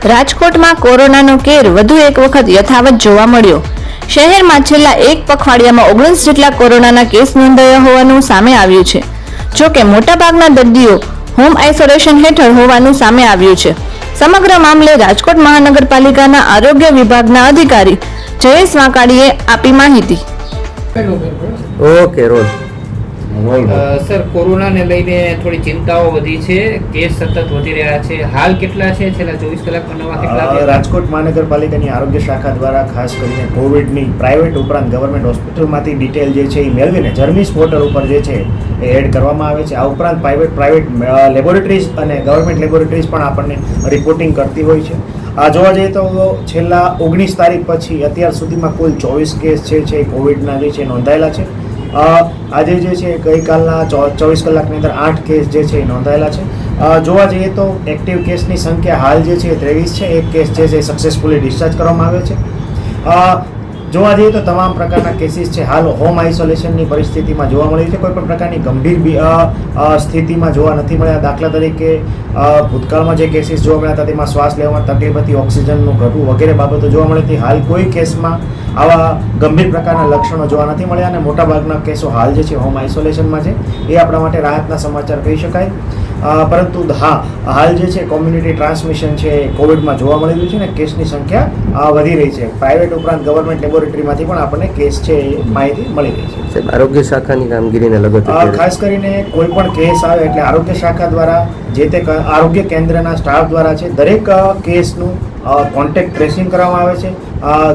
રાજકોટમાં કોરોનાનો કેર વધુ એક વખત યથાવત જોવા મળ્યો. શહેરમાં છેલ્લા એક પખવાડિયામાં 19 જેટલા કોરોનાના કેસ નોંધાયા હોવાનું સામે આવ્યું છે. જો કે મોટાભાગના દર્દીઓ હોમ આઇસોલેશન હેઠળ હોવાનું સામે આવ્યું છે. સમગ્ર મામલે રાજકોટ મહાનગરપાલિકાના આરોગ્ય વિભાગના અધિકારી જયેશ વાંકાડીએ આપી માહિતી. ઓકે રોલ સર, કોરોનાને લઈને થોડી ચિંતાઓ વધી છે, કેસ સતત વધી રહ્યા છે. હાલ કેટલા છે? છેલ્લા 24 કલાકમાં નવા કેટલા છે? રાજકોટ મહાનગરપાલિકાની આરોગ્ય શાખા દ્વારા ખાસ કરીને કોવિડની પ્રાઇવેટ ઉપરાંત ગવર્મેન્ટ હોસ્પિટલમાંથી ડિટેલ જે છે એ મેળવીને જર્મીસ પોર્ટલ ઉપર જે છે એ એડ કરવામાં આવે છે. આ ઉપરાંત પ્રાઇવેટ લેબોરેટરીઝ અને ગવર્મેન્ટ લેબોરેટરીઝ પણ આપણને રિપોર્ટિંગ કરતી હોય છે. આ જોવા જઈએ તો છેલ્લા 19 તારીખ પછી અત્યાર સુધીમાં કુલ 24 કેસ છે એ કોવિડના જે છે નોંધાયેલા છે. આજે જે છે ગઈકાલના 24 કલાકની અંદર 8 કેસ જે છે એ નોંધાયેલા છે. જોવા જઈએ તો એક્ટિવ કેસની સંખ્યા હાલ જે છે 23 છે. એક કેસ જે છે સક્સેસફુલી ડિસ્ચાર્જ કરવામાં આવ્યો છે. જોવા જઈએ તો તમામ પ્રકારના કેસીસ છે હાલ હોમ આઇસોલેશનની પરિસ્થિતિમાં જોવા મળી છે. કોઈ પણ પ્રકારની ગંભીર સ્થિતિમાં જોવા નથી મળ્યા. દાખલા તરીકે ભૂતકાળમાં જે કેસીસ જોવા મળ્યા હતા તેમાં શ્વાસ લેવામાં તકલીફ હતી, ઓક્સિજનનું ઘટવું વગેરે બાબતો જોવા મળી હતી. હાલ કોઈ કેસમાં આવા ગંભીર પ્રકારના લક્ષણો જોવા નથી મળ્યા અને મોટાભાગના કેસો હાલ જે છે હોમ આઇસોલેશનમાં છે. એ આપણા માટે રાહતના સમાચાર કહી શકાય. પરંતુ હા, હાલ જે છે કોમ્યુનિટી ટ્રાન્સમિશન છે કોવિડમાં જોવા મળી રહ્યું છે ને કેસની સંખ્યા વધી રહી છે. પ્રાઇવેટ ઉપરાંત ગવર્મેન્ટ લેબોરેટરીમાંથી પણ આપણને કેસ છે એ માહિતી મળી રહી છે. આરોગ્ય શાખાની કામગીરીને લગત ખાસ કરીને કોઈ પણ કેસ આવે એટલે આરોગ્ય શાખા દ્વારા જે તે આરોગ્ય કેન્દ્રના સ્ટાફ દ્વારા છે દરેક કેસનું કોન્ટેક્ટ ટ્રેસિંગ કરવામાં આવે છે,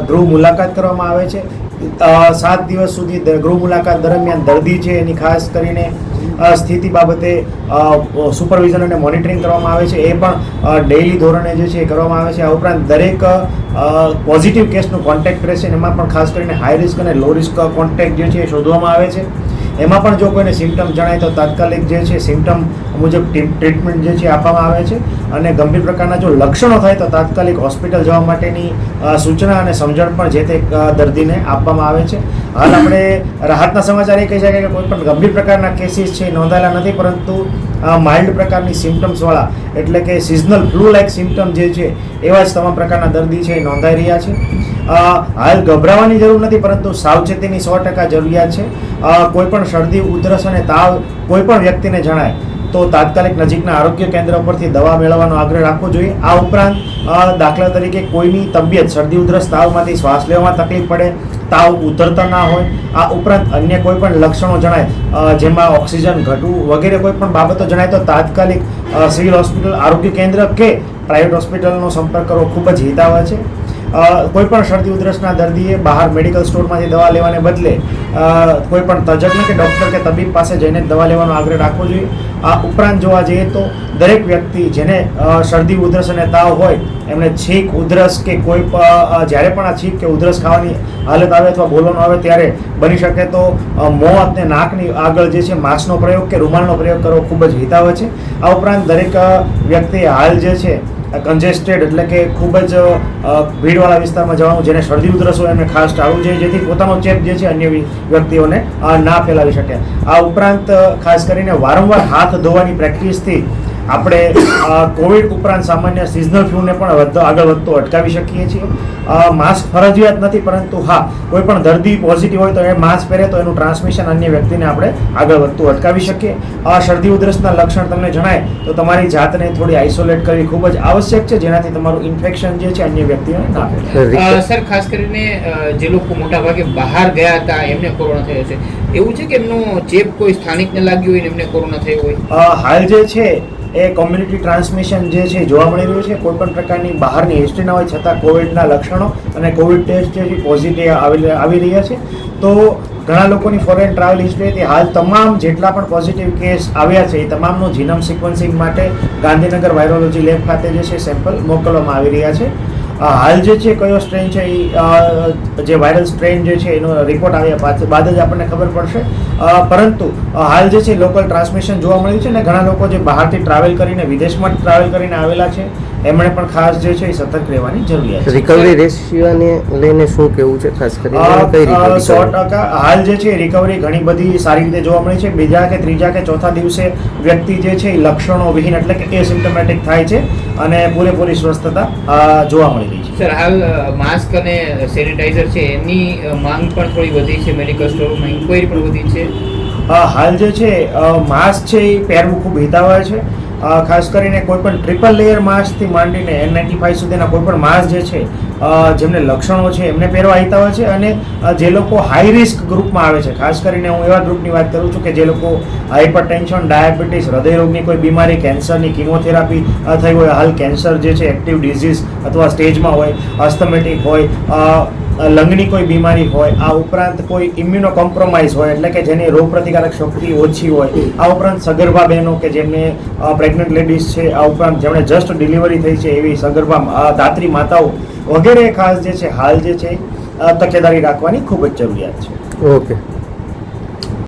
ગૃહ મુલાકાત કરવામાં આવે છે. 7 દિવસ સુધી ગૃહ મુલાકાત દરમિયાન દર્દી છે એની ખાસ કરીને સ્થિતિ બાબતે સુપરવિઝન અને મોનિટરિંગ કરવામાં આવે છે. એ પણ ડેઇલી ધોરણે જે છે એ કરવામાં આવે છે. આ ઉપરાંત દરેક પોઝિટિવ કેસનું કોન્ટેક્ટ ટ્રેસિંગ એમાં પણ ખાસ કરીને હાઈ રિસ્ક અને લો રિસ્ક કોન્ટેક્ટ જે છે એ શોધવામાં આવે છે. એમાં પણ જો કોઈને સિમ્ટમ જણાય તો તાત્કાલિક જે છે સિમ્ટમ મુજબ ટ્રીટમેન્ટ જે છે આપવામાં આવે છે અને ગંભીર પ્રકારના જો લક્ષણો થાય તો તાત્કાલિક હોસ્પિટલ જવા માટેની સૂચના અને સમજણ પણ જે તે દર્દીને આપવામાં આવે છે. હાલ આપણે રાહતના સમાચાર એ કહી શકાય કે કોઈ પણ ગંભીર પ્રકારના કેસીસ છે નોંધાયેલા નથી, પરંતુ માઇલ્ડ પ્રકારની સિમ્ટમ્સવાળા એટલે કે સિઝનલ ફ્લૂ લાઇક સિમ્ટમ જે છે એવા જ તમામ પ્રકારના દર્દી છે એ નોંધાઈ રહ્યા છે. હાલ ગભરાવાની જરૂર નથી, પરંતુ સાવચેતીની 100% જરૂરિયાત છે. કોઈ પણ શરદી, ઉધરસ અને તાવ કોઈ પણ વ્યક્તિને જણાય તો તાત્કાલિક નજીકના આરોગ્ય કેન્દ્ર પરથી દવા મેળવવાનો આગ્રહ રાખવો જોઈએ. આ ઉપરાંત દાખલા તરીકે કોઈની તબિયત શરદી, ઉધરસ, તાવમાંથી શ્વાસ લેવામાં તકલીફ પડે, તાવ ઉતરતા ના હોય, આ ઉપરાંત અન્ય કોઈ પણ લક્ષણો જણાય જેમાં ઓક્સિજન ઘટવું વગેરે કોઈ પણ બાબતો જણાય તો તાત્કાલિક સિવિલ હોસ્પિટલ, આરોગ્ય કેન્દ્ર કે પ્રાઇવેટ હોસ્પિટલનો સંપર્ક કરવો ખૂબ જ હિતાવહ છે. કોઈ પણ શરદી ઉધરસના દર્દીએ બહાર મેડિકલ સ્ટોરમાંથી દવા લેવાને બદલે કોઈ પણ તજજ્ઞ કે ડૉક્ટર કે તબીબ પાસે જઈને દવા લેવાનો આગ્રહ રાખવો જોઈએ. આ ઉપરાંત જોવા જઈએ તો દરેક વ્યક્તિ જેને શરદી, ઉધરસ અને તાવ હોય એમણે છીંક, ઉધરસ કે કોઈ જ્યારે પણ આ છીંક કે ઉધરસ ખાવાની હાલત આવે અથવા બોલવાનું આવે ત્યારે બની શકે તો મોં અને નાકની આગળ જે છે માસ્કનો પ્રયોગ કે રૂમાલનો પ્રયોગ કરવો ખૂબ જ હિતાવહ છે. આ ઉપરાંત દરેક વ્યક્તિ હાલ જે છે કન્જેસ્ટેડ એટલે કે ખૂબ જ ભીડવાળા વિસ્તારમાં જવાનું, જેને શરદી ઉધરસ હોય એમને ખાસ ટાળવું જોઈએ જેથી પોતાનો ચેપ જે છે અન્ય વ્યક્તિઓને ના ફેલાવી શકે. આ ઉપરાંત ખાસ કરીને વારંવાર હાથ ધોવાની પ્રેક્ટિસથી આપણે કોવિડ ઉપરાંત સામાન્ય સિઝનલ ફ્લૂને પણ આગળ વધતો અટકાવી શકીએ છીએ. માસ્ક ફરજિયાત નથી, પરંતુ હા કોઈ પણ દર્દી પોઝિટિવ હોય તો એ માસ્ક પહેરે તો એનું ટ્રાન્સમિશન અન્ય વ્યક્તિને આપણે આગળ વધતું અટકાવી શકીએ. શરદી ઉધરસના લક્ષણ તમને જણાય તો તમારી જાતને થોડી આઇસોલેટ કરવી ખૂબ જ આવશ્યક છે, જેનાથી તમારું ઇન્ફેક્શન જે છે અન્ય વ્યક્તિઓને ના ફેલાય. સર, ખાસ કરીને જે લોકો મોટાભાગે બહાર ગયા હતા એમને કોરોના થયો છે, એવું છે કે એમનો ચેપ કોઈ સ્થાનિકને લાગ્યું હોય ને એમને કોરોના થયો હોય? હાલ જે છે એ કોમ્યુનિટી ટ્રાન્સમિશન જે છે જોવા મળી રહ્યું છે. કોઈ પણ પ્રકારની બહારની હિસ્ટ્રી ના હોય છતાં કોવિડના લક્ષણો અને કોવિડ ટેસ્ટ જે છે પોઝિટિવ આવી રહ્યા છે. તો ઘણા લોકોની ફોરેન ટ્રાવેલ હિસ્ટ્રી હતી. હાલ તમામ જેટલા પણ પોઝિટિવ કેસ આવ્યા છે એ તમામનું જીનોમ સિક્વન્સિંગ માટે ગાંધીનગર વાયરોલોજી લેબ ખાતે જે છે સેમ્પલ મોકલવામાં આવી રહ્યા છે. હાલ જે છે કયો સ્ટ્રેન છે એ જે વાયરલ સ્ટ્રેન જે છે એનો રિપોર્ટ આવ્યા બાદ જ આપણને ખબર પડશે. પરંતુ હાલ જે છે લોકલ ટ્રાન્સમિશન જોવા મળ્યું છે અને ઘણા લોકો જે બહારથી ટ્રાવેલ કરીને વિદેશમાં ટ્રાવેલ કરીને આવેલા છે એમણે પણ ખાસ જે છે એ સતર્ક રહેવાની જરૂરિયાત છે. રિકવરી રેશિયોને લઈને શું કહેવું છે? ખાસ કરીને કઈ રીતે 100% હાલ જે છે રિકવરી ઘણી બધી સારી રીતે જોવા મળી છે. બીજા કે ત્રીજા કે ચોથા દિવસે વ્યક્તિ જે છે એ લક્ષણો વિહીન એટલે કે એસિમ્ટમેટિક થાય છે બરાબર. અને પૂરેપૂરી સ્વસ્થતા જોવા મળી રહી છે. સર હાલ માસ્ક અને સેનિટાઈઝર છે એની માંગ પણ થોડી વધી છે, મેડિકલ સ્ટોરમાં ઇન્ક્વાયરી પણ વધી છે. હાલ જે છે માસ્ક છે એ પહેરવું ખૂબ હિતાવહ છે. ખાસ કરીને કોઈ પણ ટ્રિપલ લેયર માસ્કથી માંડીને N95 સુધીના કોઈ પણ માસ્ક જે છે જેમને લક્ષણો છે એમને પહેરવા હિતાવહ છે. અને જે લોકો હાઈ રિસ્ક ગ્રુપમાં આવે છે, ખાસ કરીને હું એવા ગ્રુપની વાત કરું છું કે જે લોકો હાઇપરટેન્શન, ડાયાબિટીસ, હૃદયરોગની કોઈ બીમારી, કેન્સરની કિમોથેરાપી થઈ હોય, હાલ કેન્સર જે છે એક્ટિવ ડિઝીઝ અથવા સ્ટેજમાં હોય, અસ્થમેટિક હોય, લંગની કોઈ બીમારી હોય, આ ઉપરાંત કોઈ ઇમ્યુનો કોમ્પ્રોમાઇઝ હોય એટલે કે જેની રોગ પ્રતિકારક શક્તિ ઓછી હોય, આ ઉપરાંત સગર્ભા બહેનો કે જેમને પ્રેગ્નન્ટ લેડીઝ છે, આ ઉપરાંત જેમણે જસ્ટ ડિલિવરી થઈ છે એવી સગર્ભા દાત્રી માતાઓ વગેરે ખાસ જે છે હાલ જે છે તકેદારી રાખવાની ખૂબ જ જરૂરિયાત છે. ઓકે.